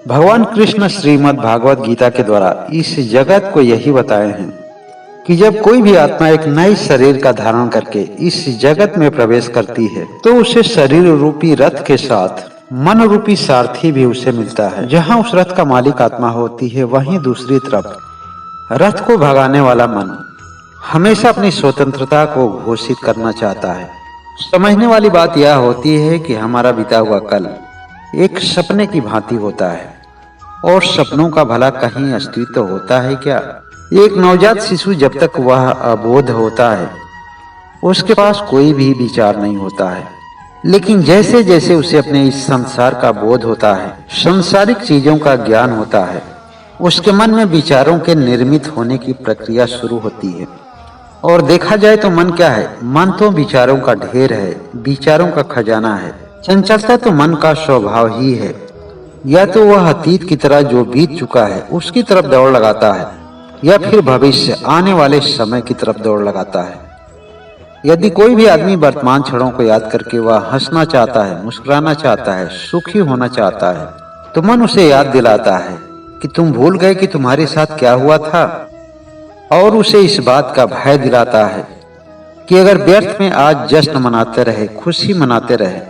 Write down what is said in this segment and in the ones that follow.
भगवान कृष्ण श्रीमद् भागवत गीता के द्वारा इस जगत को यही बताए हैं कि जब कोई भी आत्मा एक नए शरीर का धारण करके इस जगत में प्रवेश करती है तो उसे शरीर रूपी रथ के साथ मन रूपी सारथी भी उसे मिलता है। जहां उस रथ का मालिक आत्मा होती है, वहीं दूसरी तरफ रथ को भगाने वाला मन हमेशा अपनी स्वतंत्रता को घोषित करना चाहता है। समझने वाली बात यह होती है कि हमारा बीता हुआ कल एक सपने की भांति होता है और सपनों का भला कहीं अस्तित्व होता है क्या? एक नवजात शिशु जब तक वह अबोध होता है उसके पास कोई भी विचार नहीं होता है, लेकिन जैसे जैसे उसे अपने इस संसार का बोध होता है, सांसारिक चीजों का ज्ञान होता है, उसके मन में विचारों के निर्मित होने की प्रक्रिया शुरू होती है। और देखा जाए तो मन क्या है? मन तो विचारों का ढेर है, विचारों का खजाना है। चंचलता तो मन का स्वभाव ही है। या तो वह अतीत की तरह जो बीत चुका है उसकी तरफ दौड़ लगाता है, या फिर भविष्य आने वाले समय की तरफ दौड़ लगाता है। यदि कोई भी आदमी वर्तमान क्षणों को याद करके वह हंसना चाहता है, मुस्कुराना चाहता है, सुखी होना चाहता है, तो मन उसे याद दिलाता है कि तुम भूल गए कि तुम्हारे साथ क्या हुआ था, और उसे इस बात का भय दिलाता है कि अगर व्यर्थ में आज जश्न मनाते रहे, खुशी मनाते रहे,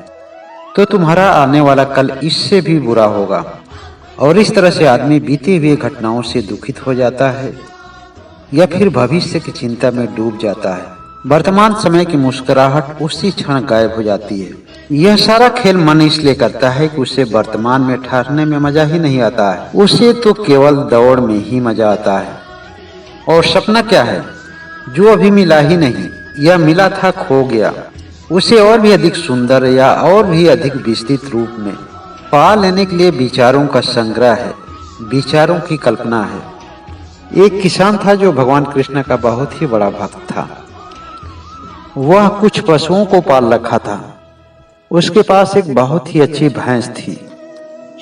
तो तुम्हारा आने वाला कल इससे भी बुरा होगा। और इस तरह से आदमी बीती हुई घटनाओं से दुखित हो जाता है या फिर भविष्य की चिंता में डूब जाता है। वर्तमान समय की मुस्कुराहट उसी क्षण गायब हो जाती है। यह सारा खेल मन इसलिए करता है कि उसे वर्तमान में ठहरने में मजा ही नहीं आता है, उसे तो केवल दौड़ में ही मजा आता है। और सपना क्या है? जो अभी मिला ही नहीं, या मिला था खो गया, उसे और भी अधिक सुंदर या और भी अधिक विस्तृत रूप में पा लेने के लिए विचारों का संग्रह है, विचारों की कल्पना है। एक किसान था जो भगवान कृष्ण का बहुत ही बड़ा भक्त था। वह कुछ पशुओं को पाल रखा था। उसके पास एक बहुत ही अच्छी भैंस थी।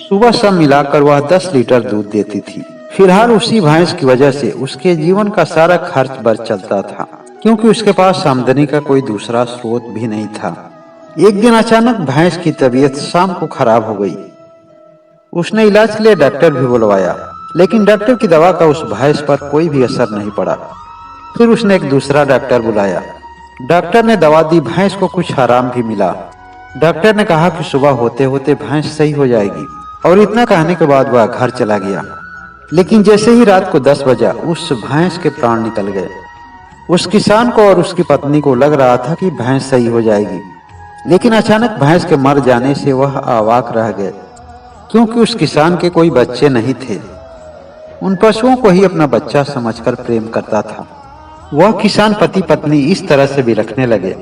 सुबह सब मिलाकर वह 10 लीटर दूध देती थी। फिलहाल उसी भैंस की वजह से उसके जीवन का सारा खर्च बच चलता था, क्योंकि उसके पास आमदनी का कोई दूसरा स्रोत भी नहीं था। एक दिन अचानक भैंस की तबीयत शाम को खराब हो गई। उसने इलाज के लिए डॉक्टर भी बुलवाया, लेकिन डॉक्टर की दवा का उस भैंस पर कोई भी असर नहीं पड़ा। फिर उसने एक दूसरा डॉक्टर बुलाया। डॉक्टर ने दवा दी, भैंस को कुछ आराम भी मिला। डॉक्टर ने कहा कि सुबह होते होते भैंस सही हो जाएगी, और इतना कहने के बाद वह घर चला गया। लेकिन जैसे ही रात को 10 बजा, उस भैंस के प्राण निकल गए। उस किसान को और उसकी पत्नी को लग रहा था कि भैंस सही हो जाएगी, लेकिन अचानक भैंस के मर जाने से वह अवाक रह गए, क्योंकि उस किसान के कोई बच्चे नहीं थे। उन पशुओं को ही अपना बच्चा समझकर प्रेम करता था। वह किसान पति पत्नी इस तरह से बिलखने लगे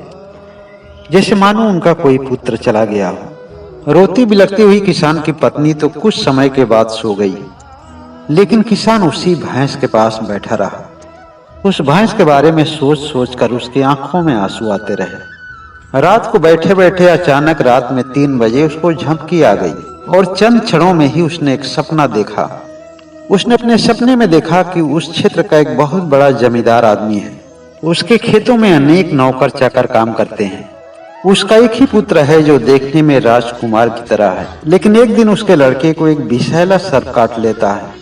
जैसे मानो उनका कोई पुत्र चला गया हो। रोती बिलखती हुई किसान की पत्नी तो कुछ समय के बाद सो गई, लेकिन किसान उसी भैंस के पास बैठा रहा। उस भैंस के बारे में सोच सोच कर उसकी आंखों में आंसू आते रहे। रात को बैठे बैठे अचानक रात में 3 बजे उसको झपकी आ गई, और चंद क्षणों में ही उसने एक सपना देखा। उसने अपने सपने में देखा कि उस क्षेत्र का एक बहुत बड़ा जमींदार आदमी है। उसके खेतों में अनेक नौकर चाकर काम करते हैं। उसका एक ही पुत्र है जो देखने में राजकुमार की तरह है, लेकिन एक दिन उसके लड़के को एक विषैला सर्प काट लेता है,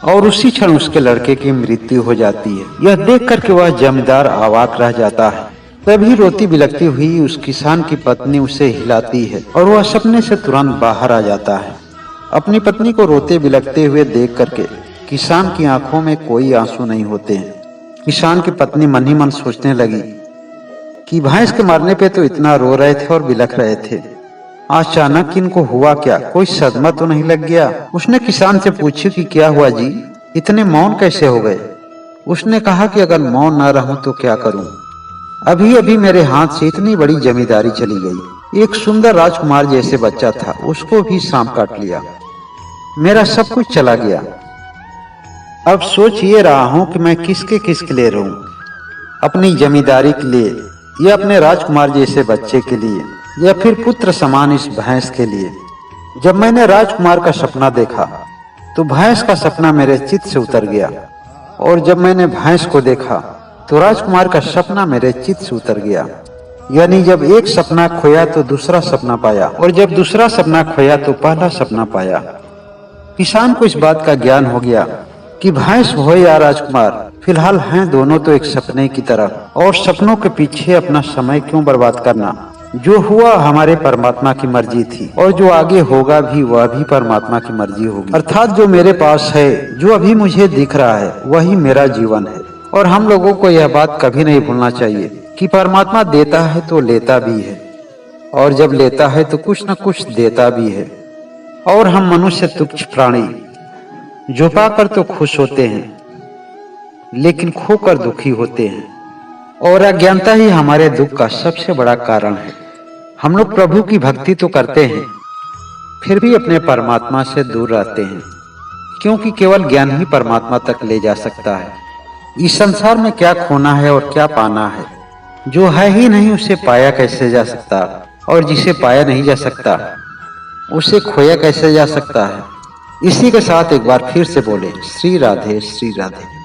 और उसी क्षण उसके लड़के की मृत्यु हो जाती है। यह देख करके वह जमींदार अवाक रह जाता है। तभी रोती बिलखती हुई उस किसान की पत्नी उसे हिलाती है, और वह सपने से तुरंत बाहर आ जाता है। अपनी पत्नी को रोते बिलखते हुए देख करके किसान की आंखों में कोई आंसू नहीं होते हैं। किसान की पत्नी मन ही मन सोचने लगी कि भैंस के मरने पे तो इतना रो रहे थे और बिलख रहे थे, अचानक इनको हुआ क्या? कोई सदमा तो नहीं लग गया? उसने किसान से पूछा कि क्या हुआ जी, इतने मौन कैसे हो गए? उसने कहा कि अगर मौन न रहूं तो क्या करूं? अभी अभी मेरे हाथ से इतनी बड़ी जमींदारी चली गई। एक सुंदर राजकुमार जैसे बच्चा था, उसको भी सांप काट लिया। मेरा सब कुछ चला गया। अब सोच ये रहा हूं कि मैं किसके लिए रहूं, अपनी जमींदारी के लिए, या अपने राजकुमार जैसे बच्चे के लिए, या फिर पुत्र समान इस भैंस के लिए। जब मैंने राजकुमार का सपना देखा तो भैंस का सपना मेरे चित्त से उतर गया, और जब मैंने भैंस को देखा तो राजकुमार का सपना मेरे चित्त से उतर गया। यानी जब एक सपना खोया तो दूसरा सपना पाया, और जब दूसरा सपना खोया तो पहला सपना पाया। किसान को इस बात का ज्ञान हो गया कि भैंस हो या राजकुमार, फिलहाल हैं दोनों तो एक सपने की तरह, और सपनों के पीछे अपना समय क्यों बर्बाद करना। जो हुआ हमारे परमात्मा की मर्जी थी, और जो आगे होगा भी वह भी परमात्मा की मर्जी होगी। अर्थात जो मेरे पास है, जो अभी मुझे दिख रहा है, वही मेरा जीवन है। और हम लोगों को यह बात कभी नहीं भूलना चाहिए कि परमात्मा देता है तो लेता भी है, और जब लेता है तो कुछ न कुछ देता भी है। और हम मनुष्य तुच्छ प्राणी, जो पाकर तो खुश होते हैं लेकिन खोकर दुखी होते हैं, और अज्ञानता ही हमारे दुख का सबसे बड़ा कारण है। हम लोग प्रभु की भक्ति तो करते हैं, फिर भी अपने परमात्मा से दूर रहते हैं, क्योंकि केवल ज्ञान ही परमात्मा तक ले जा सकता है। इस संसार में क्या खोना है और क्या पाना है। जो है ही नहीं उसे पाया कैसे जा सकता, और जिसे पाया नहीं जा सकता उसे खोया कैसे जा सकता है। इसी के साथ एक बार फिर से बोले श्री राधे श्री राधे।